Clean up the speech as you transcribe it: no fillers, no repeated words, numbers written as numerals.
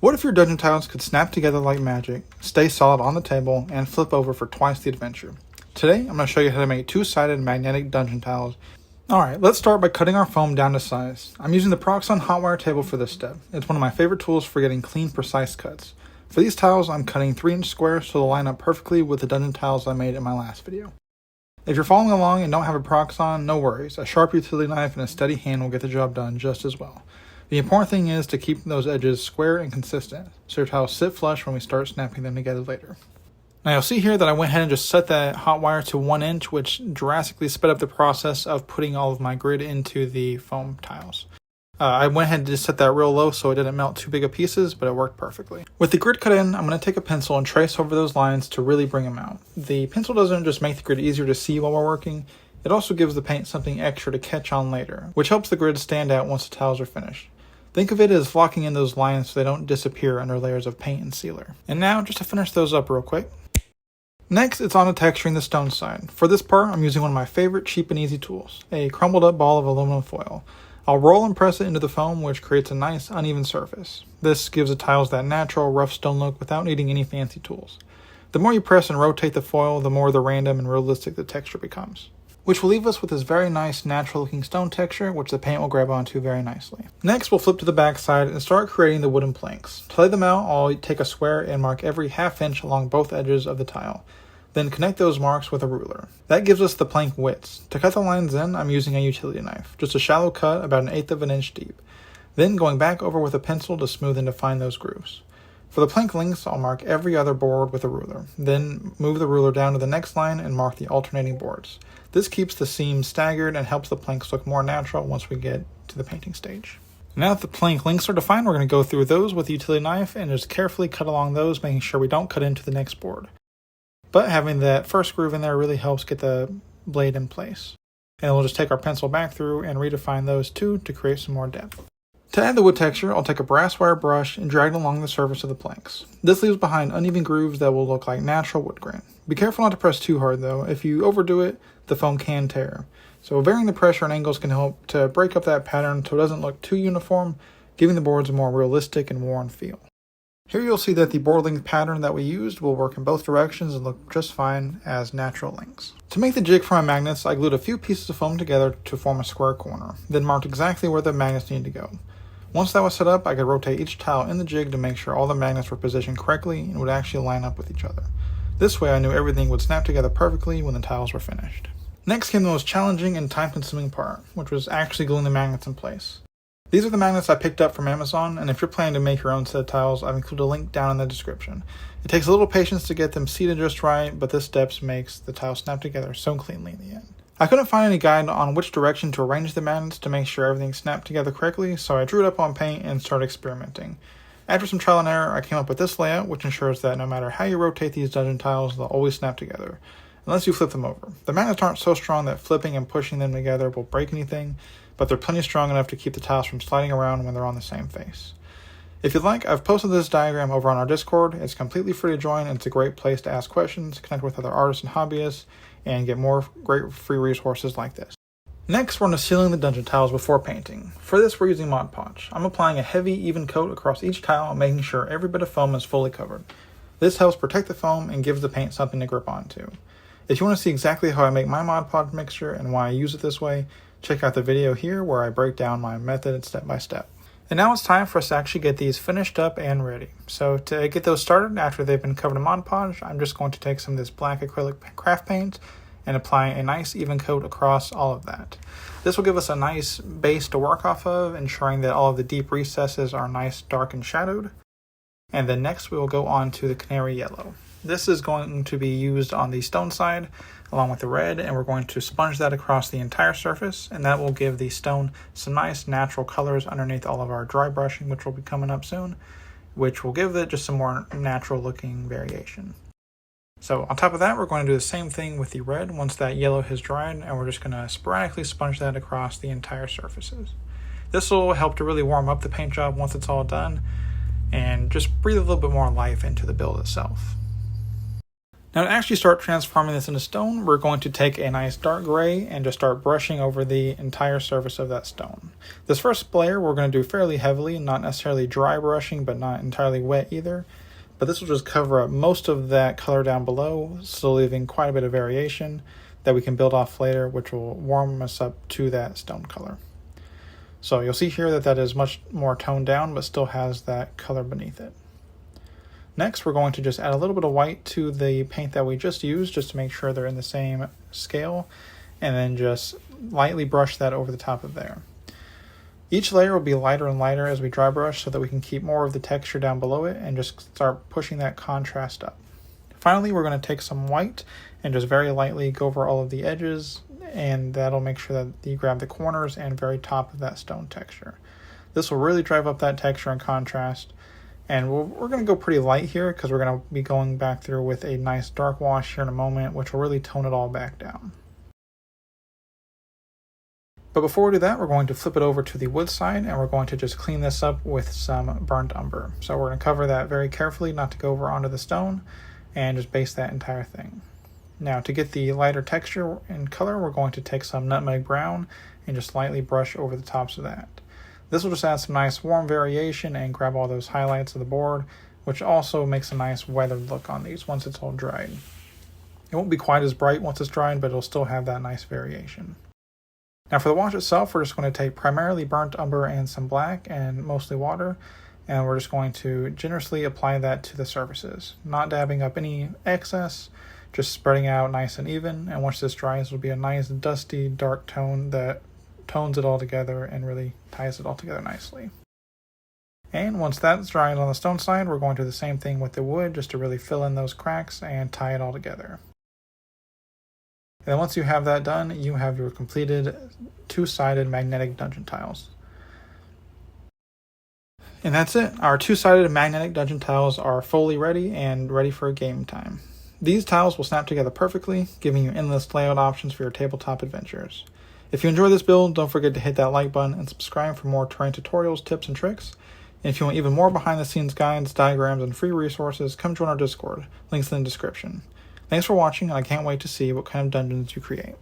What if your dungeon tiles could snap together like magic, stay solid on the table, and flip over for twice the adventure? Today, I'm going to show you how to make two-sided magnetic dungeon tiles. Alright, let's start by cutting our foam down to size. I'm using the Proxxon hot wire table for this step. It's one of my favorite tools for getting clean, precise cuts. For these tiles, I'm cutting 3-inch squares so they'll line up perfectly with the dungeon tiles I made in my last video. If you're following along and don't have a Proxxon, no worries. A sharp utility knife and a steady hand will get the job done just as well. The important thing is to keep those edges square and consistent, so your tiles sit flush when we start snapping them together later. Now you'll see here that I went ahead and just set that hot wire to 1 inch, which drastically sped up the process of putting all of my grid into the foam tiles. I went ahead and just set that real low so it didn't melt too big of pieces, but it worked perfectly. With the grid cut in, I'm going to take a pencil and trace over those lines to really bring them out. The pencil doesn't just make the grid easier to see while we're working, it also gives the paint something extra to catch on later, which helps the grid stand out once the tiles are finished. Think of it as locking in those lines so they don't disappear under layers of paint and sealer. And now, just to finish those up real quick. Next, it's on to texturing the stone side. For this part, I'm using one of my favorite cheap and easy tools, a crumbled up ball of aluminum foil. I'll roll and press it into the foam, which creates a nice, uneven surface. This gives the tiles that natural, rough stone look without needing any fancy tools. The more you press and rotate the foil, the more random and realistic the texture becomes, which will leave us with this very nice, natural-looking stone texture, which the paint will grab onto very nicely. Next, we'll flip to the back side and start creating the wooden planks. To lay them out, I'll take a square and mark every ½ inch along both edges of the tile. Then connect those marks with a ruler. That gives us the plank widths. To cut the lines in, I'm using a utility knife, just a shallow cut about 1/8 of an inch deep. Then going back over with a pencil to smooth and define those grooves. For the plank lengths, I'll mark every other board with a ruler. Then move the ruler down to the next line and mark the alternating boards. This keeps the seams staggered and helps the planks look more natural once we get to the painting stage. Now that the plank lengths are defined, we're going to go through those with the utility knife and just carefully cut along those, making sure we don't cut into the next board. But having that first groove in there really helps get the blade in place. And we'll just take our pencil back through and redefine those two to create some more depth. To add the wood texture, I'll take a brass wire brush and drag it along the surface of the planks. This leaves behind uneven grooves that will look like natural wood grain. Be careful not to press too hard though. If you overdo it, the foam can tear. So varying the pressure and angles can help to break up that pattern so it doesn't look too uniform, giving the boards a more realistic and worn feel. Here you'll see that the board length pattern that we used will work in both directions and look just fine as natural lengths. To make the jig for my magnets, I glued a few pieces of foam together to form a square corner, then marked exactly where the magnets need to go. Once that was set up, I could rotate each tile in the jig to make sure all the magnets were positioned correctly and would actually line up with each other. This way I knew everything would snap together perfectly when the tiles were finished. Next came the most challenging and time-consuming part, which was actually gluing the magnets in place. These are the magnets I picked up from Amazon, and if you're planning to make your own set of tiles, I've included a link down in the description. It takes a little patience to get them seated just right, but this step makes the tiles snap together so cleanly in the end. I couldn't find any guide on which direction to arrange the magnets to make sure everything snapped together correctly, so I drew it up on paint and started experimenting. After some trial and error, I came up with this layout, which ensures that no matter how you rotate these dungeon tiles, they'll always snap together, unless you flip them over. The magnets aren't so strong that flipping and pushing them together will break anything, but they're plenty strong enough to keep the tiles from sliding around when they're on the same face. If you'd like, I've posted this diagram over on our Discord. It's completely free to join, and it's a great place to ask questions, connect with other artists and hobbyists, and get more great free resources like this. Next, we're on to sealing the dungeon tiles before painting. For this, we're using Mod-Podge. I'm applying a heavy, even coat across each tile and making sure every bit of foam is fully covered. This helps protect the foam and gives the paint something to grip onto. If you want to see exactly how I make my Mod-Podge mixture and why I use it this way, check out the video here where I break down my method step by step. And now it's time for us to actually get these finished up and ready. So to get those started after they've been covered in Mod-Podge, I'm just going to take some of this black acrylic craft paint and apply a nice even coat across all of that. This will give us a nice base to work off of, ensuring that all of the deep recesses are nice, dark, and shadowed. And then next we will go on to the canary yellow. This is going to be used on the stone side along with the red, and we're going to sponge that across the entire surface, and that will give the stone some nice natural colors underneath all of our dry brushing, which will be coming up soon, which will give it just some more natural looking variation. So on top of that, we're going to do the same thing with the red once that yellow has dried, and we're just going to sporadically sponge that across the entire surfaces. This will help to really warm up the paint job once it's all done, and just breathe a little bit more life into the build itself. Now to actually start transforming this into stone, we're going to take a nice dark gray and just start brushing over the entire surface of that stone. This first layer we're going to do fairly heavily, not necessarily dry brushing, but not entirely wet either. But this will just cover up most of that color down below, still leaving quite a bit of variation that we can build off later, which will warm us up to that stone color. So you'll see here that that is much more toned down, but still has that color beneath it. Next, we're going to just add a little bit of white to the paint that we just used, just to make sure they're in the same scale, and then just lightly brush that over the top of there. Each layer will be lighter and lighter as we dry brush so that we can keep more of the texture down below it and just start pushing that contrast up. Finally, we're going to take some white and just very lightly go over all of the edges, and that'll make sure that you grab the corners and very top of that stone texture. This will really drive up that texture and contrast. And we're going to go pretty light here because we're going to be going back through with a nice dark wash here in a moment, which will really tone it all back down. But before we do that, we're going to flip it over to the wood side and we're going to just clean this up with some burnt umber. So we're going to cover that very carefully, not to go over onto the stone, and just base that entire thing. Now to get the lighter texture and color, we're going to take some nutmeg brown and just lightly brush over the tops of that. This will just add some nice warm variation and grab all those highlights of the board, which also makes a nice weathered look on these once it's all dried. It won't be quite as bright once it's dried, but it'll still have that nice variation. Now for the wash itself, we're just going to take primarily burnt umber and some black and mostly water, and we're just going to generously apply that to the surfaces, not dabbing up any excess, just spreading out nice and even, and once this dries, it'll be a nice dusty dark tone that tones it all together and really ties it all together nicely. And once that's dried on the stone side, we're going to do the same thing with the wood just to really fill in those cracks and tie it all together. And then once you have that done, you have your completed two-sided magnetic dungeon tiles. And that's it. Our two-sided magnetic dungeon tiles are fully ready and ready for game time. These tiles will snap together perfectly, giving you endless layout options for your tabletop adventures. If you enjoy this build, don't forget to hit that like button and subscribe for more terrain tutorials, tips, and tricks. And if you want even more behind-the-scenes guides, diagrams, and free resources, come join our Discord. Links in the description. Thanks for watching, and I can't wait to see what kind of dungeons you create.